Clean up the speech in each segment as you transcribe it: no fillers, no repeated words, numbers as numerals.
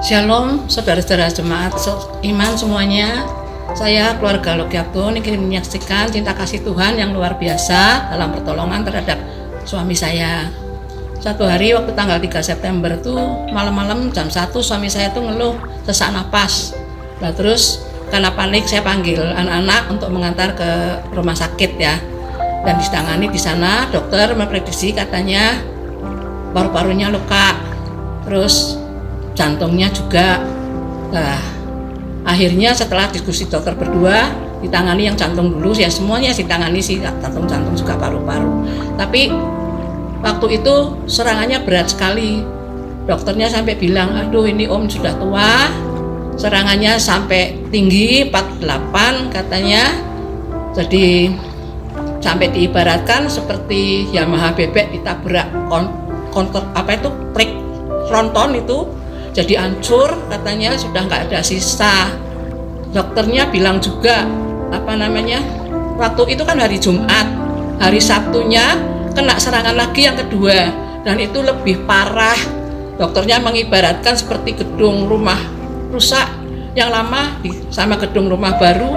Shalom saudara-saudara jemaat iman semuanya. Saya keluarga Logiatun ingin menyaksikan cinta kasih Tuhan yang luar biasa dalam pertolongan terhadap suami saya. Satu hari waktu tanggal 3 September tuh malam-malam jam 1 suami saya tuh ngeluh sesak napas. Nah terus karena panik saya panggil anak-anak untuk mengantar ke rumah sakit ya. Dan ditangani di sana, dokter memprediksi katanya paru-parunya luka. Terus jantungnya juga. Nah, akhirnya setelah diskusi dokter berdua ditangani yang jantung dulu ya, semuanya ditangani sih, jantung juga paru-paru. Tapi waktu itu serangannya berat sekali. Dokternya sampai bilang, aduh ini om sudah tua, serangannya sampai tinggi 48 katanya. Jadi sampai diibaratkan seperti Yamaha bebek ditabrak trek tronton itu, jadi hancur katanya, sudah nggak ada sisa. Dokternya bilang juga waktu itu kan hari Jumat, hari Sabtunya kena serangan lagi yang kedua dan itu lebih parah. Dokternya mengibaratkan seperti gedung rumah rusak yang lama sama gedung rumah baru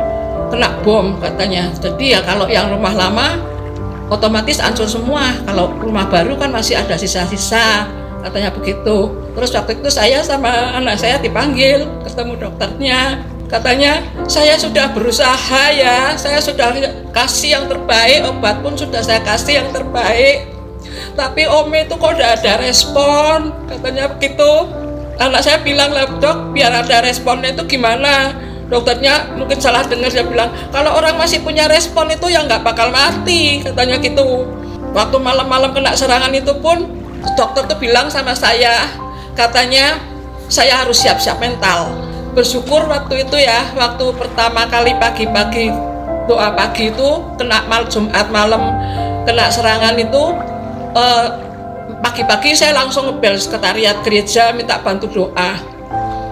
kena bom katanya. Jadi ya kalau yang rumah lama otomatis hancur semua, kalau rumah baru kan masih ada sisa-sisa katanya begitu. Terus waktu itu saya sama anak saya dipanggil ketemu dokternya, katanya saya sudah berusaha ya, saya sudah kasih yang terbaik, obat pun sudah saya kasih yang terbaik, tapi om itu kok tidak ada respon katanya begitu. Anak saya bilang, lah dok, biar ada responnya itu gimana? Dokternya mungkin salah dengar, dia bilang kalau orang masih punya respon itu ya nggak bakal mati katanya gitu. Waktu malam-malam kena serangan itu pun dokter tuh bilang sama saya, katanya saya harus siap-siap mental. Bersyukur waktu itu ya, waktu pertama kali pagi-pagi doa pagi itu kena Jumat malam kena serangan itu, pagi-pagi saya langsung ngebel sekretariat gereja minta bantu doa.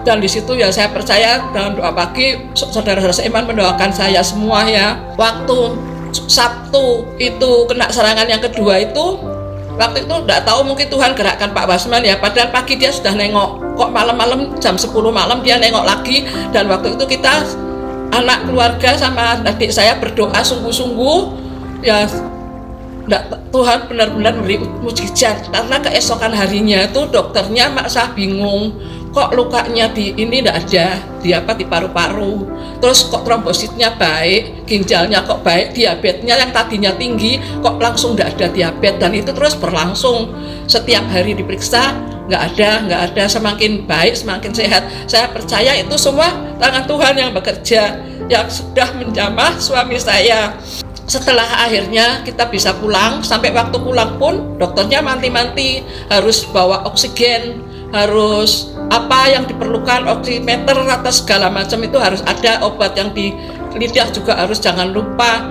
Dan di situ ya saya percaya dalam doa pagi saudara-saudara seiman mendoakan saya semua ya. Waktu Sabtu itu kena serangan yang kedua itu, waktu itu enggak tahu mungkin Tuhan gerakkan Pak Basman ya, padahal pagi dia sudah nengok, kok malam-malam jam 10 malam dia nengok lagi. Dan waktu itu kita anak keluarga sama adik saya berdoa sungguh-sungguh ya, Tuhan benar-benar memberi mukjizat. Karena keesokan harinya itu dokternya maksa bingung, kok lukanya di ini tidak ada di paru-paru, terus kok trombositnya baik, ginjalnya kok baik, diabetesnya yang tadinya tinggi kok langsung tidak ada diabetes. Dan itu terus berlangsung, setiap hari diperiksa nggak ada, semakin baik semakin sehat. Saya percaya itu semua tangan Tuhan yang bekerja, yang sudah menjamah suami saya. Setelah akhirnya kita bisa pulang, sampai waktu pulang pun dokternya manti-manti, harus bawa oksigen, harus apa yang diperlukan, oximeter atau segala macam itu harus ada, obat yang di lidah juga harus jangan lupa.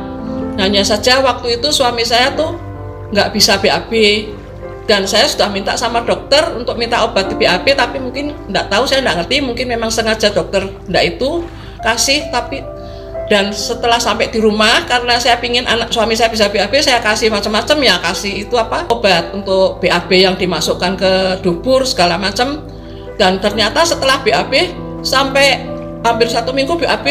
Hanya saja waktu itu suami saya tuh nggak bisa BAB, dan saya sudah minta sama dokter untuk minta obat di BAB, tapi mungkin nggak tahu, saya nggak ngerti, mungkin memang sengaja dokter nggak itu kasih. Tapi dan setelah sampai di rumah, karena saya pingin anak suami saya bisa BAB, saya kasih macam-macam ya, kasih itu obat untuk BAB yang dimasukkan ke dubur segala macam. Dan ternyata setelah BAB sampai hampir 1 minggu BAB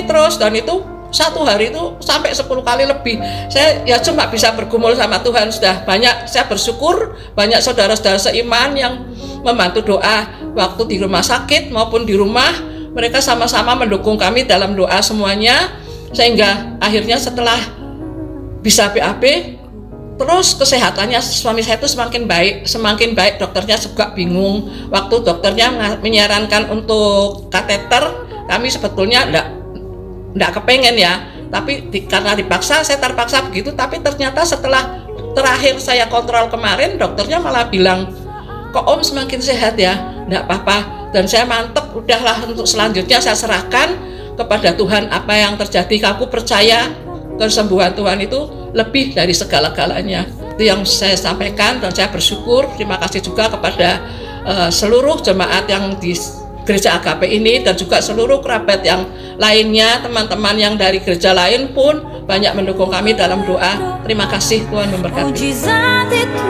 terus, dan itu satu hari itu sampai 10 kali lebih. Saya ya cuma bisa bergumul sama Tuhan. Sudah banyak, saya bersyukur banyak saudara-saudara seiman yang membantu doa waktu di rumah sakit maupun di rumah. Mereka sama-sama mendukung kami dalam doa semuanya, sehingga akhirnya setelah bisa BAB terus kesehatannya suami saya itu semakin baik. Dokternya juga bingung waktu dokternya menyarankan untuk kateter. Kami sebetulnya enggak kepengen ya, tapi karena dipaksa, saya terpaksa begitu. Tapi ternyata setelah terakhir saya kontrol kemarin, dokternya malah bilang, kok om semakin sehat ya, enggak apa-apa. Dan saya mantep, udahlah untuk selanjutnya saya serahkan kepada Tuhan apa yang terjadi. Aku percaya kesembuhan Tuhan itu lebih dari segala-galanya. Itu yang saya sampaikan, dan saya bersyukur. Terima kasih juga kepada seluruh jemaat yang di gereja AKP ini, dan juga seluruh kerabat yang lainnya, teman-teman yang dari gereja lain pun banyak mendukung kami dalam doa. Terima kasih, Tuhan memberkati.